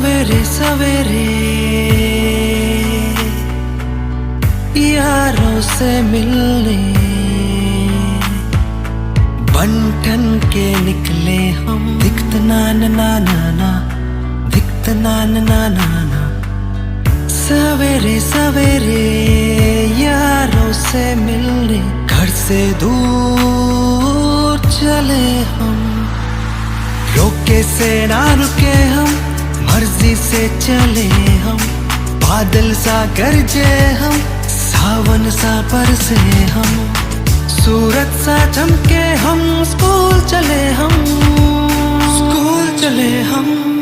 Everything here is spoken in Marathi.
सवेरे सवेरे यारों से मिलने बंटन के निकले हम। दिखत ना ना ना ना, दिखत ना ना ना ना। सवेरे सवेरे यारों से मिलने घर से दूर चले हम। रोके से ना रुके हम, मर्जी से चले हम। बादल सा गरजे हम, सावन सा बरसे हम। सूरज सा चमके हम, स्कूल चले हम, स्कूल चले हम।